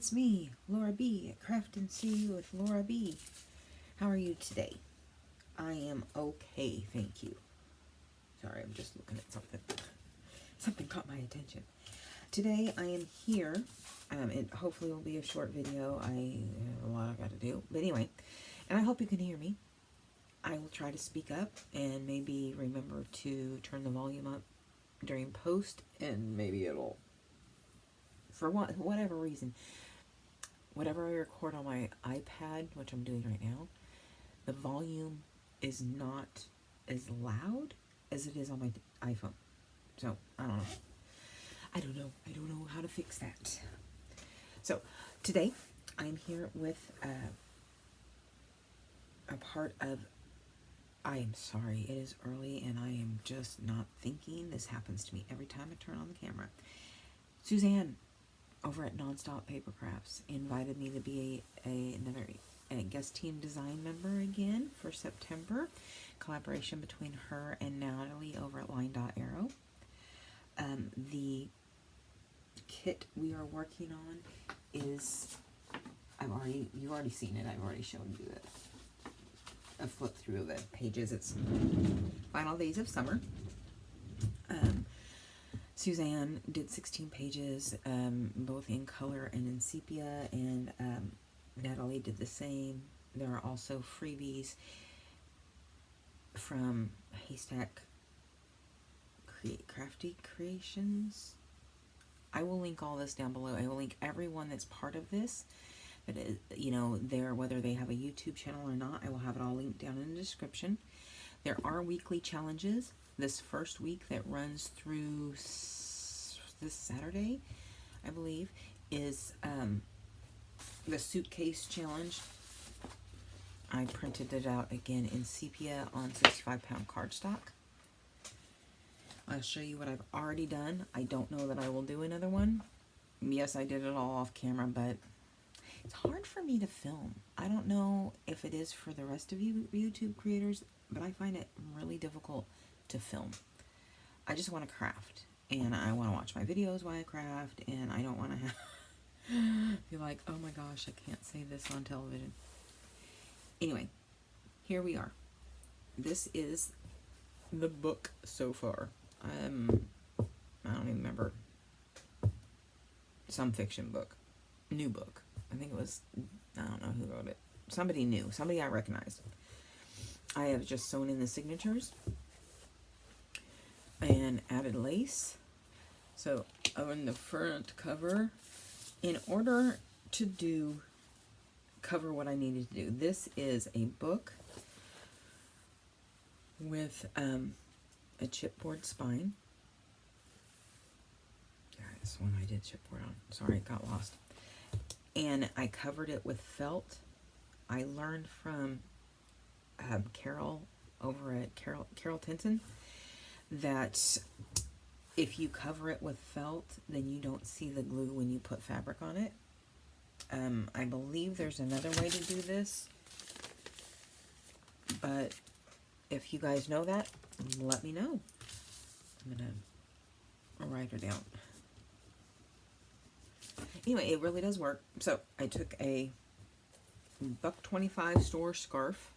it's me, Laura B. at Craft and See with Laura B. How are you today? I am okay, thank you. Sorry, I'm just looking at something. Something caught my attention. Today I am here. It hopefully will be a short video. I have a lot I've got to do. But anyway, and I hope you can hear me. I will try to speak up and maybe remember to turn the volume up during post, and maybe it'll, for whatever reason, whatever I record on my iPad, which I'm doing right now, the volume is not as loud as it is on my iPhone. So, I don't know. I don't know how to fix that. So, today, I'm here with a part of, I am sorry, it is early and I am just not thinking. This happens to me every time I turn on the camera. Suzanne over at Nonstop Paper Crafts invited me to be another guest team design member again for September. Collaboration between her and Nathalie over at LineDotArrow. The kit we are working on is, you've already seen it. I've already shown you a flip through of the pages. It's Final Days of Summer. Suzanne did 16 pages, both in color and in sepia, and Nathalie did the same. There are also freebies from Haystack Crafty Creations. I will link all this down below. I will link everyone that's part of this. That is, you know, whether they have a YouTube channel or not, I will have it all linked down in the description. There are weekly challenges. This first week that runs through this Saturday, I believe, is the suitcase challenge. I printed it out again in sepia on 65-pound cardstock. I'll show you what I've already done. I don't know that I will do another one. Yes, I did it all off camera, but it's hard for me to film. I don't know if it is for the rest of you YouTube creators, but I find it really difficult to film. I just want to craft, and I want to watch my videos while I craft, and I don't want to be like, oh my gosh, I can't say this on television. Anyway, here we are. This is the book so far. I don't even remember. Some fiction book. New book. I think it was, I don't know who wrote it. Somebody new. Somebody I recognized. I have just sewn in the signatures and added lace. So on the front cover, in order to cover what I needed to do, this is a book with a chipboard spine. Yeah, this one I did chipboard on. Sorry, it got lost. And I covered it with felt. I learned from Carol over at Carol Tinton that if you cover it with felt, then you don't see the glue when you put fabric on it. I believe there's another way to do this, but if you guys know that, let me know. I'm gonna write her down. Anyway, it really does work. So I took a $1.25 store scarf,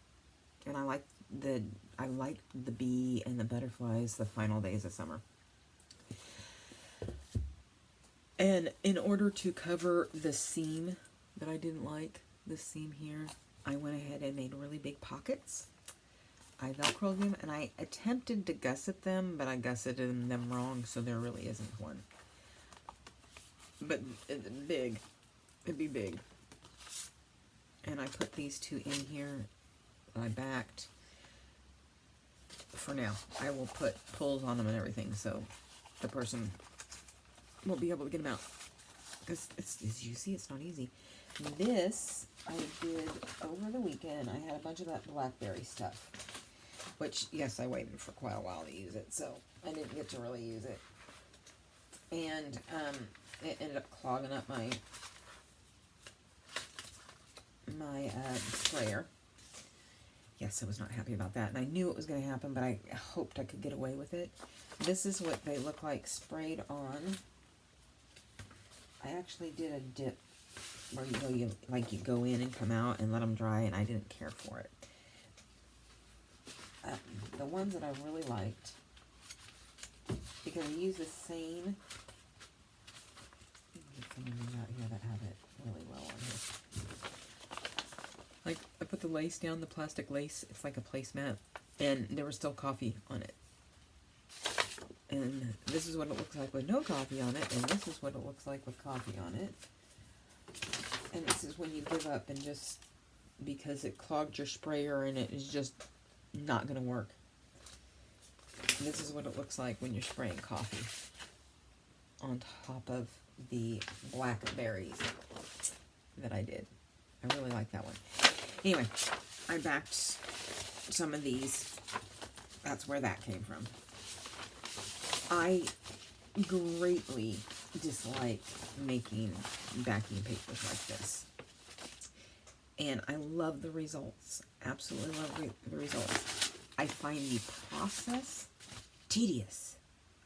and I liked the bee and the butterflies, the Final Days of Summer. And in order to cover the seam that I didn't like, this seam here, I went ahead and made really big pockets. I Velcroed them, and I attempted to gusset them, but I gusseted them wrong, so there really isn't one. But it's big. It'd be big. And I put these two in here that I backed. For now, I will put pulls on them and everything, so the person won't be able to get them out. Because as you see, it's not easy. This I did over the weekend. I had a bunch of that blackberry stuff, which, yes, I waited for quite a while to use it, so I didn't get to really use it. And it ended up clogging up my sprayer. Yes, I was not happy about that, and I knew it was going to happen, but I hoped I could get away with it. This is what they look like sprayed on. I actually did a dip where you go in and come out and let them dry, and I didn't care for it. The ones that I really liked, because I use the same, get some of these out here that have it really well on here. Like, I put the lace down, the plastic lace, it's like a placemat, and there was still coffee on it. And this is what it looks like with no coffee on it, and this is what it looks like with coffee on it. And this is when you give up and just, because it clogged your sprayer and it is just not going to work. And this is what it looks like when you're spraying coffee on top of the blackberries that I did. I really like that one. Anyway, I backed some of these. That's where that came from. I greatly dislike making backing papers like this. And I love the results. Absolutely love the results. I find the process tedious.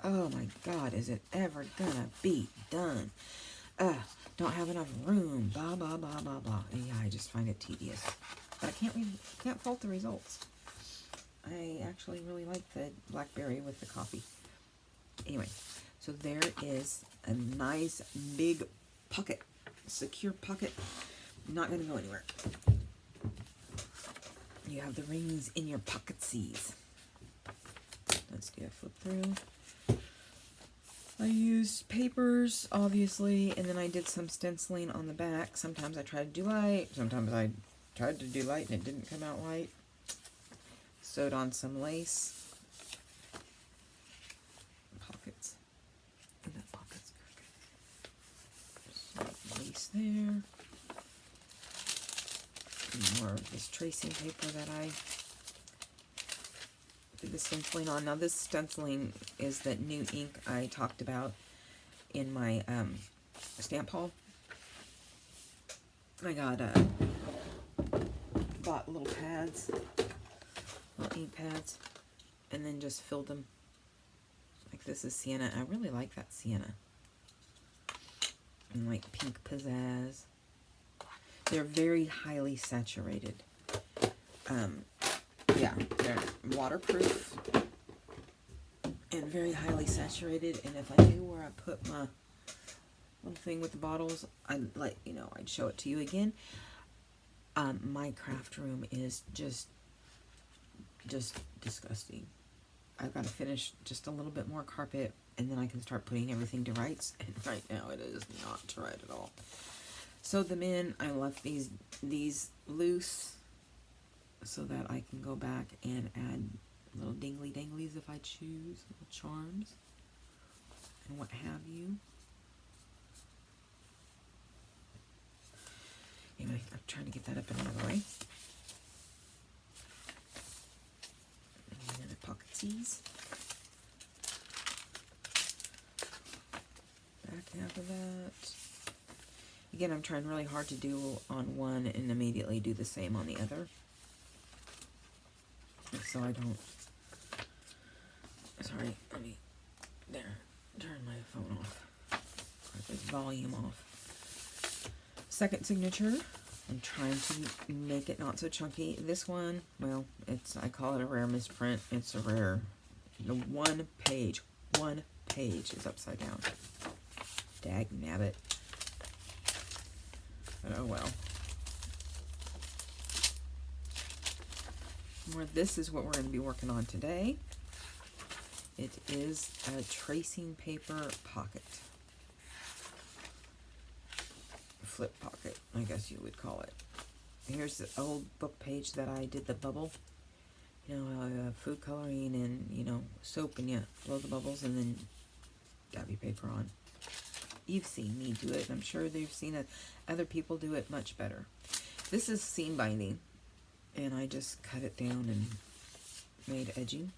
Oh my God, is it ever gonna be done? Don't have enough room, blah, blah, blah, blah, blah. And yeah, I just find it tedious. But I can't fault the results. I actually really like the blackberry with the coffee. Anyway, so there is a nice big pocket, secure pocket. Not going to go anywhere. You have the rings in your pocketses. Let's do a flip through. I used papers, obviously, and then I did some stenciling on the back. Sometimes I tried to do light. Sometimes I tried to do light and it didn't come out light. Sewed on some lace. Pockets. And that pocket's crooked. Some lace there. More of this tracing paper that I did the stenciling on. Now this stenciling is that new ink I talked about in my stamp haul. I bought little pads, little ink pads, and then just filled them. Like this is sienna. I really like that sienna. And like pink pizzazz. They're very highly saturated. Yeah, they're waterproof and very highly saturated. And if I knew where I put my little thing with the bottles, I'd I'd show it to you again. My craft room is just disgusting. I've got to finish just a little bit more carpet, and then I can start putting everything to rights. And right now it is not to right at all. Sewed them in. I left these loose so that I can go back and add little dingly danglies if I choose, little charms and what have you. Anyway, I'm trying to get that up and out of the way. And then the pocketsies. Back half of that. Again, I'm trying really hard to do on one and immediately do the same on the other. So I don't... Sorry, let me... There. Turn my phone off. Turn the volume off. Second signature. I'm trying to make it not so chunky. This one, well, I call it a rare misprint. It's a rare... The one page is upside down. Dag nabbit. But oh well. This is what we're going to be working on today. It is a tracing paper pocket. Flip pocket, I guess you would call it. Here's the old book page that I did the bubble. You know, food coloring and, soap, and you blow the bubbles and then dab your paper on. You've seen me do it. I'm sure they've seen it. Other people do it much better. This is seam binding, and I just cut it down and made edging.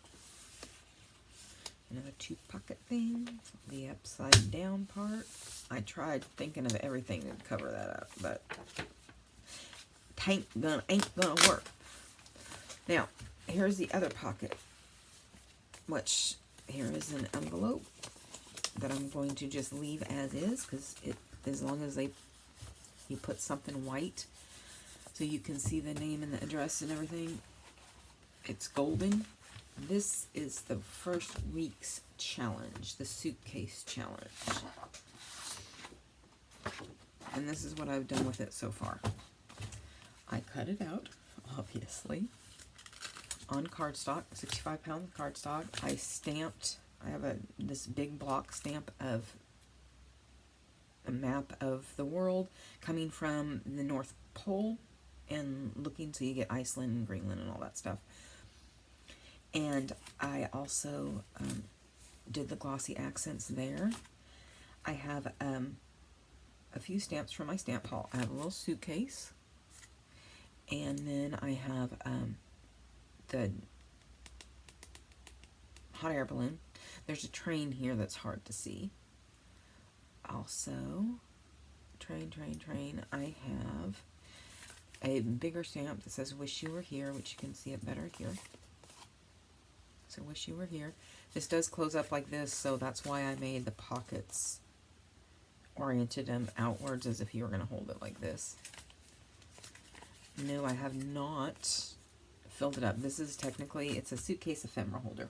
Another two pocket thing, the upside down part. I tried thinking of everything to cover that up, but ain't gonna work. Now, here's the other pocket, which here is an envelope that I'm going to just leave as is, because as long as they You put something white so you can see the name and the address and everything. It's golden. This is the first week's challenge, the suitcase challenge. And this is what I've done with it so far. I cut it out, obviously, on cardstock, 65-pound cardstock. I stamped, I have this big block stamp of a map of the world coming from the North Pole and looking, so you get Iceland and Greenland and all that stuff. And I also did the glossy accents there. I have a few stamps from my stamp haul. I have a little suitcase, and then I have the hot air balloon. There's a train here that's hard to see. Also, train. I have a bigger stamp that says "Wish You Were Here," which you can see it better here. So wish you were here. This does close up like this, so that's why I made the pockets, oriented them outwards as if you were going to hold it like this. No, I have not filled it up. This is technically, it's a suitcase ephemera holder.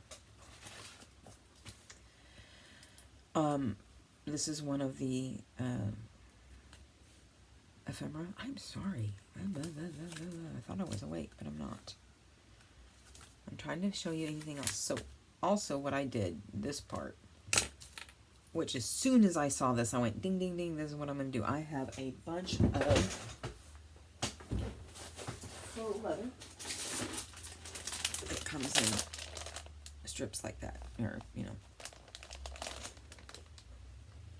This is one of the ephemera. I'm sorry. I thought I was awake, but I'm not. I'm trying to show you anything else. So also what I did, this part, which as soon as I saw this, I went ding, ding, ding, this is what I'm going to do. I have a bunch of faux leather that comes in strips like that, or, you know,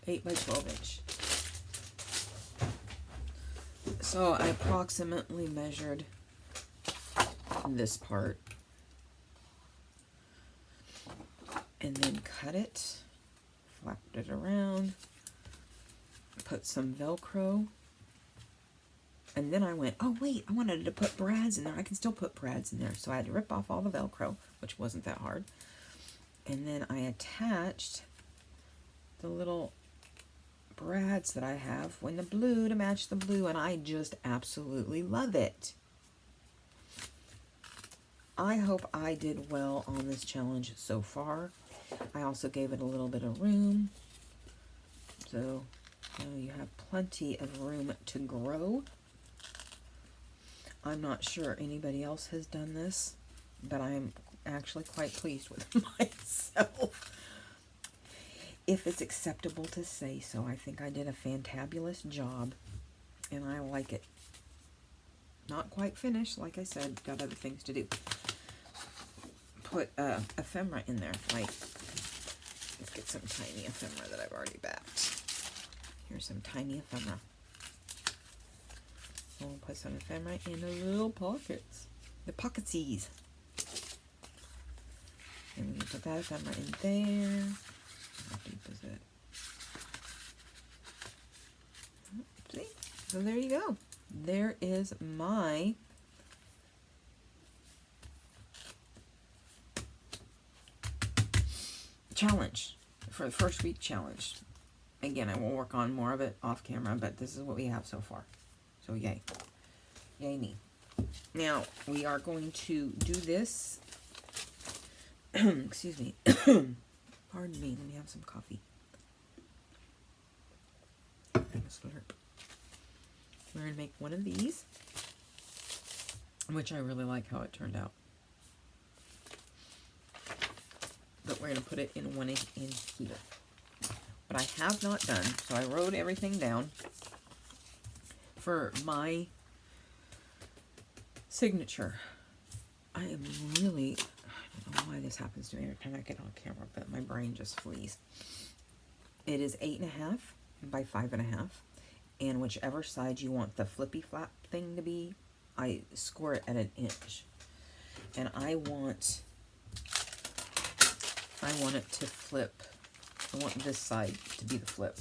8 by 12 inch. So I approximately measured this part and then cut it, flapped it around, put some Velcro, and then I went, oh wait, I wanted to put brads in there. I can still put brads in there. So I had to rip off all the Velcro, which wasn't that hard. And then I attached the little brads that I have in the blue to match the blue, and I just absolutely love it. I hope I did well on this challenge so far. I also gave it a little bit of room, so you have plenty of room to grow. I'm not sure anybody else has done this, but I'm actually quite pleased with myself. If it's acceptable to say so, I think I did a fantabulous job, and I like it. Not quite finished, like I said, got other things to do. Put ephemera in there, like, let's get some tiny ephemera that I've already backed. Here's some tiny ephemera. We'll put some ephemera in the little pockets, the pocketsies. And we can put that ephemera in there. How deep is it? See? So there you go. There is my challenge for the first week challenge. Again, I will work on more of it off camera, but this is what we have so far. So yay. Yay me. Now, we are going to do this. Excuse me. Pardon me. Let me have some coffee. I'm gonna slurp. We're going to make one of these, which I really like how it turned out. But we're going to put it in one in here. What I have not done, so I wrote everything down for my signature. I am really, I don't know why this happens to me every time I get on camera, but my brain just flees. It is 8.5 by 5.5. And whichever side you want the flippy flap thing to be, I score it at 1 inch. And I want it to flip. I want this side to be the flip,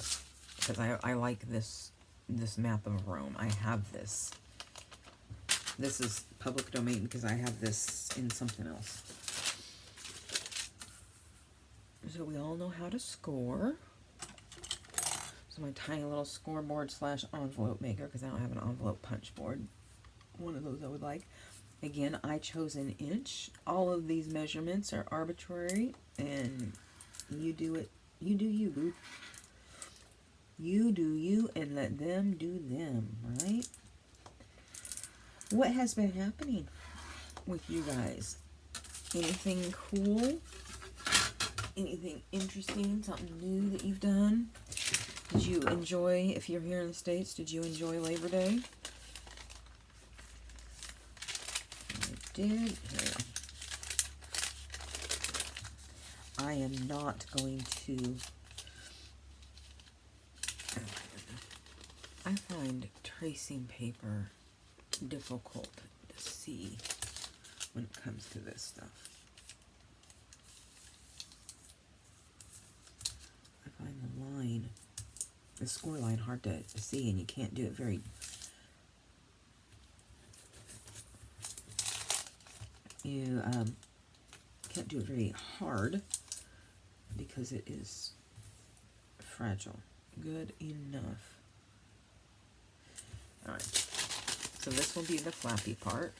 because I like this map of Rome. I have this. This is public domain because I have this in something else. So we all know how to score. So my tiny little scoreboard slash envelope maker, because I don't have an envelope punch board. One of those I would like. Again, I chose an inch. All of these measurements are arbitrary, and you do it. You do you, boo. You do you, and let them do them, right? What has been happening with you guys? Anything cool? Anything interesting? Something new that you've done? Did you enjoy, if you're here in the States, did you enjoy Labor Day? I did. Here. I am not going to... I find tracing paper difficult to see when it comes to this stuff. I find the line, the score line, hard to see, and you can't do it very... You can't do it very hard because it is fragile. Good enough. Alright, so this will be the flappy part,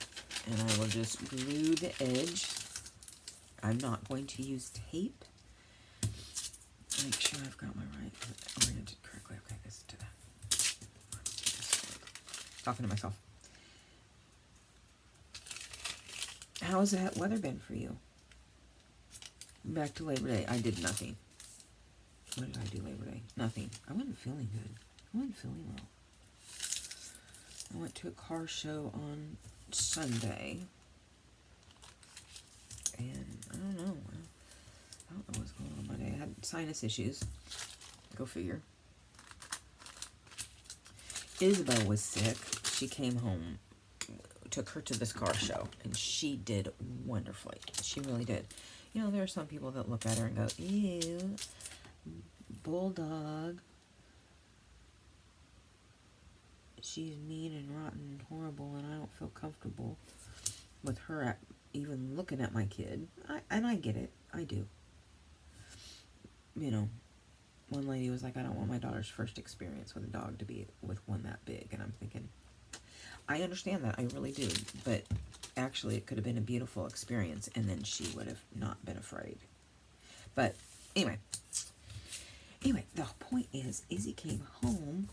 and I will just glue the edge. I'm not going to use tape. Make sure I've got my right oriented correctly. Okay, this is to that. Talking to myself. How has that weather been for you? Back to Labor Day. I did nothing. What did I do Labor Day? Nothing. I wasn't feeling good. I wasn't feeling well. I went to a car show on Sunday. And I don't know. I don't know what's going on Monday. I had sinus issues. Go figure. Isabel was sick. She came home. Took her to this car show. And she did wonderfully. She really did. You know, there are some people that look at her and go, ew, bulldog. She's mean and rotten and horrible, and I don't feel comfortable with her even looking at my kid. And I get it. I do. You know, one lady was like, I don't want my daughter's first experience with a dog to be with one that big. And I'm thinking, I understand that. I really do. But actually, it could have been a beautiful experience, and then she would have not been afraid. But anyway, the point is, Izzy came home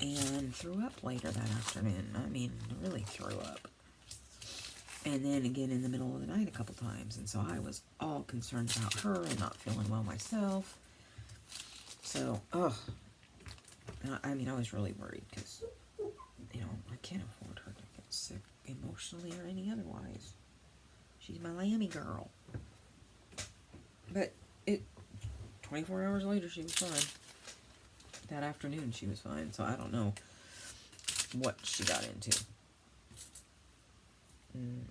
and threw up later that afternoon. I mean, really threw up. And then again in the middle of the night a couple times. And so I was all concerned about her and not feeling well myself. So, I mean, I was really worried because, you know, I can't afford her to get sick emotionally or any otherwise. She's my lammy girl. But 24 hours later, she was fine. That afternoon, she was fine. So I don't know what she got into.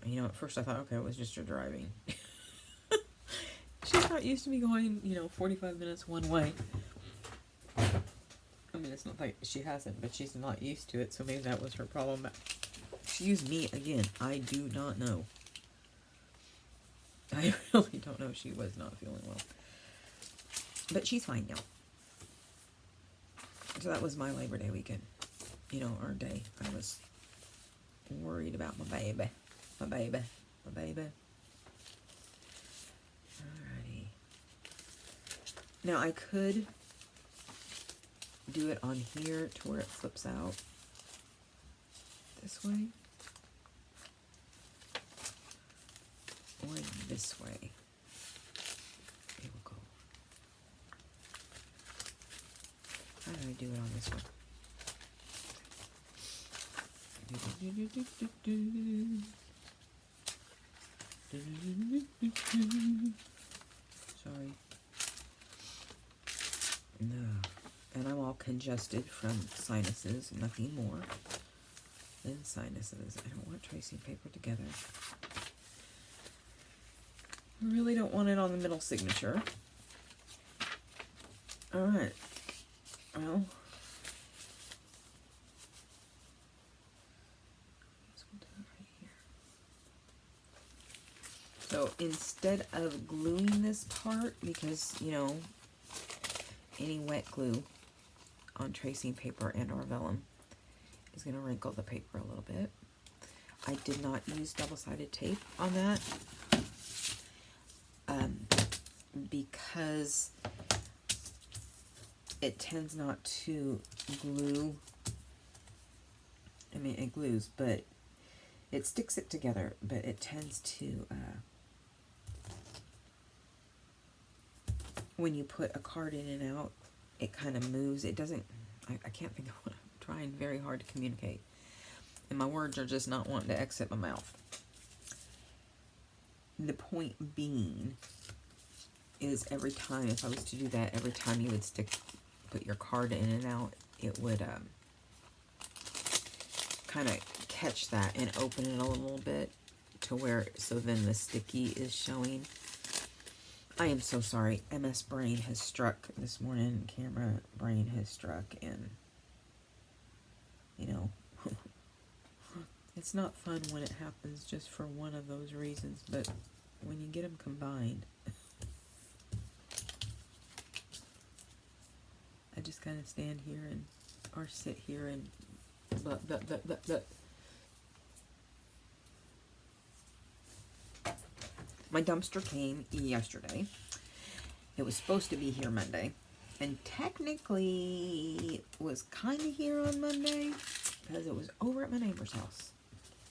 You know, at first I thought, okay, it was just her driving. She's not used to me going, you know, 45 minutes one way. I mean, it's not like she hasn't, but she's not used to it, so maybe that was her problem. Excuse me, again, I do not know. I really don't know. She was not feeling well. But she's fine now. So that was my Labor Day weekend. You know, our day. I was worried about my baby. My baby. My baby. Alrighty. Now I could do it on here to where it flips out this way. Or this way. Here we go. How do I do it on this one? Sorry. No. And I'm all congested from sinuses, nothing more than sinuses. I don't want tracing paper together. I really don't want it on the middle signature. Alright. Well. So instead of gluing this part, because, you know, any wet glue on tracing paper and or vellum is going to wrinkle the paper a little bit. I did not use double-sided tape on that because it tends not to glue. I mean, it glues, but it sticks it together, but it tends to, when you put a card in and out, it kind of moves. It doesn't, I can't think of what I'm trying very hard to communicate. And my words are just not wanting to exit my mouth. The point being is every time, if I was to do that, every time you would put your card in and out, it would kind of catch that and open it a little bit to where, so then the sticky is showing. I am so sorry. MS brain has struck this morning. Camera brain has struck, and you know, it's not fun when it happens just for one of those reasons, but when you get them combined, I just kind of stand here and, or sit here and My dumpster came yesterday. It was supposed to be here Monday, and technically was kind of here on Monday because it was over at my neighbor's house,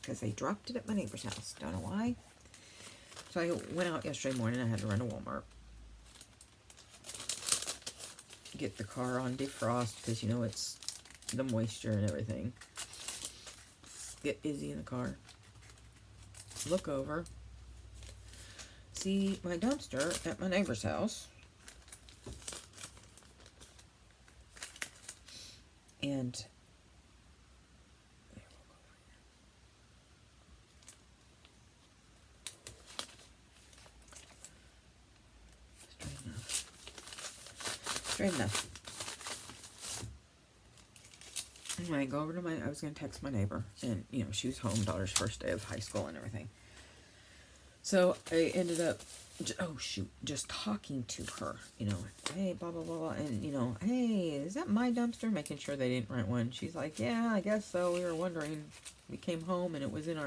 because they dropped it at my neighbor's house. Don't know why. So I went out yesterday morning. I had to run to Walmart, get the car on defrost, because you know it's the moisture and everything. Get Izzy in the car, look over, see my dumpster at my neighbor's house, and straight enough. Anyway, I go over to I was going to text my neighbor, and, you know, she was home, daughter's first day of high school and everything. So I ended up, oh shoot, just talking to her, you know, hey, blah, blah, blah, blah, and, you know, hey, is that my dumpster? Making sure they didn't rent one. She's like, yeah, I guess so. We were wondering. We came home, and it was in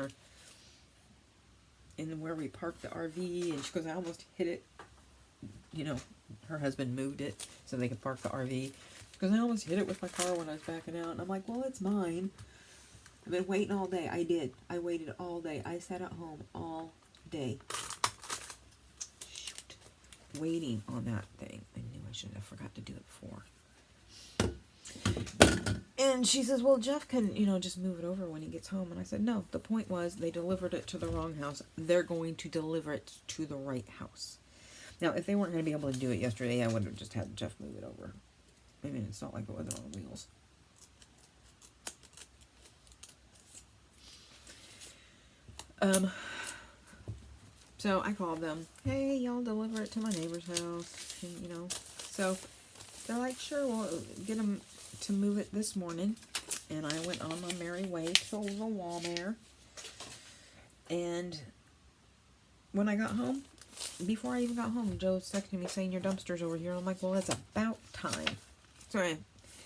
where we parked the RV, and she goes, I almost hit it. You know, her husband moved it so they could park the RV. Because I almost hit it with my car when I was backing out. And I'm like, well, it's mine. I've been waiting all day. I did. I waited all day. I sat at home all day. Shoot. Waiting on that thing. I knew I should have forgot to do it before. And she says, well, Jeff can, you know, just move it over when he gets home. And I said, no. The point was they delivered it to the wrong house. They're going to deliver it to the right house. Now, if they weren't going to be able to do it yesterday, I would have just had Jeff move it over. I mean, it's not like it wasn't on wheels. So I called them. Hey, y'all deliver it to my neighbor's house. And, you know, so they're like, sure, we'll get them to move it this morning. And I went on my merry way to the Walmart. And when I got home, before I even got home, Joe's texting me saying your dumpster's over here. I'm like, well, it's about time.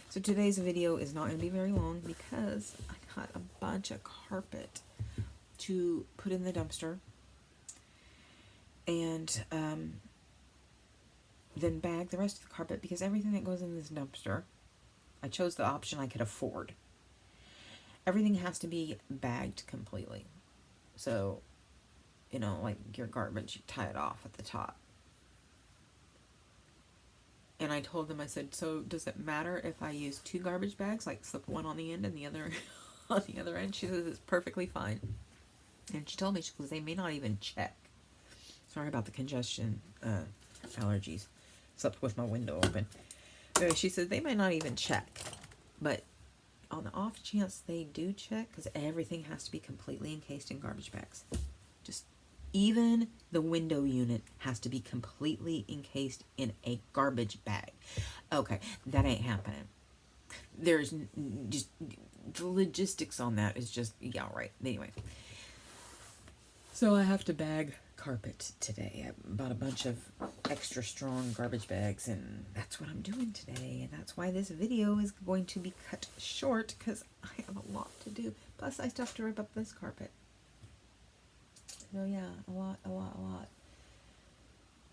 So today's video is not going to be very long because I got a bunch of carpet to put in the dumpster, and then bag the rest of the carpet, because everything that goes in this dumpster, I chose the option I could afford. Everything has to be bagged completely. So, you know, like your garbage, you tie it off at the top. And I told them, I said, so does it matter if I use 2 garbage bags, like slip one on the end and the other on the other end? She says it's perfectly fine. And she told me, she goes, they may not even check. Sorry about the congestion, allergies. Slept with my window open. Anyway, she said they might not even check. But on the off chance they do check, because everything has to be completely encased in garbage bags. Just even the window unit has to be completely encased in a garbage bag. Okay, that ain't happening. There's just, the logistics on that is just, yeah, right. Anyway. So I have to bag carpet today. I bought a bunch of extra strong garbage bags, and that's what I'm doing today. And that's why this video is going to be cut short, because I have a lot to do. Plus, I still have to rip up this carpet. So yeah, a lot.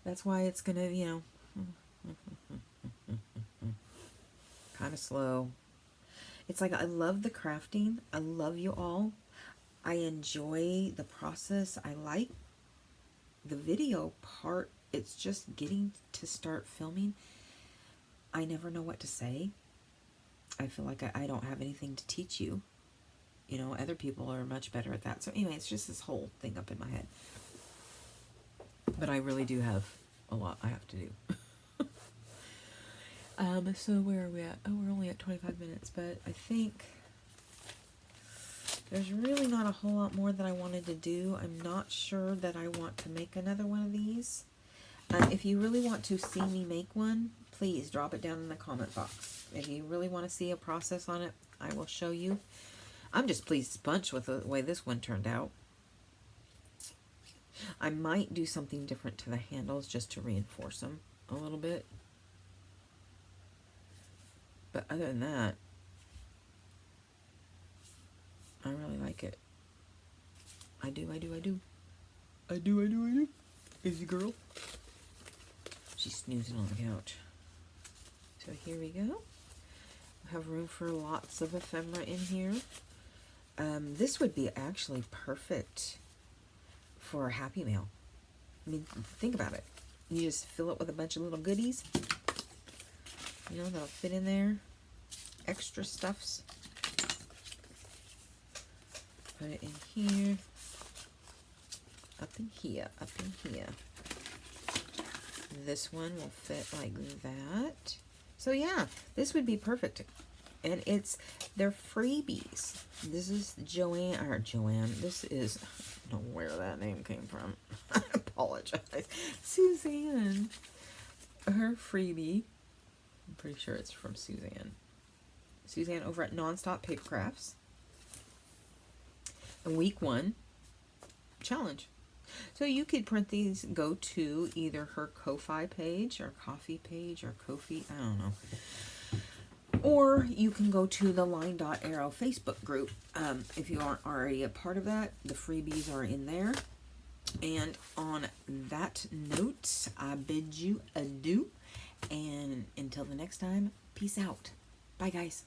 That's why it's gonna, you know, kind of slow. It's like, I love the crafting. I love you all. I enjoy the process. I like the video part. It's just getting to start filming. I never know what to say. I feel like I don't have anything to teach you. You know, other people are much better at that. So anyway, it's just this whole thing up in my head. But I really do have a lot I have to do. So where are we at? Oh, we're only at 25 minutes, but I think there's really not a whole lot more that I wanted to do. I'm not sure that I want to make another one of these. If you really want to see me make one, please drop it down in the comment box. If you really want to see a process on it, I will show you. I'm just pleased as punch with the way this one turned out. I might do something different to the handles just to reinforce them a little bit. But other than that, I really like it. I do. Easy girl. She's snoozing on the couch. So here we go. We have room for lots of ephemera in here. This would be actually perfect for a Happy Mail. I mean, think about it. You just fill it with a bunch of little goodies. You know, that'll fit in there. Extra stuffs. Put it in here. Up in here. This one will fit like that. So yeah, this would be perfect. And they're freebies. This is Joanne. This is, I don't know where that name came from. I apologize. Suzanne. Her freebie. I'm pretty sure it's from Suzanne. Suzanne over at Nonstop Paper Crafts. And week 1 challenge. So you could print these, go to either her Ko-Fi page or Coffee page or Ko-Fi, I don't know. Or you can go to the LineDotArrow Facebook group. If you aren't already a part of that, the freebies are in there. And on that note, I bid you adieu. And until the next time, peace out. Bye, guys.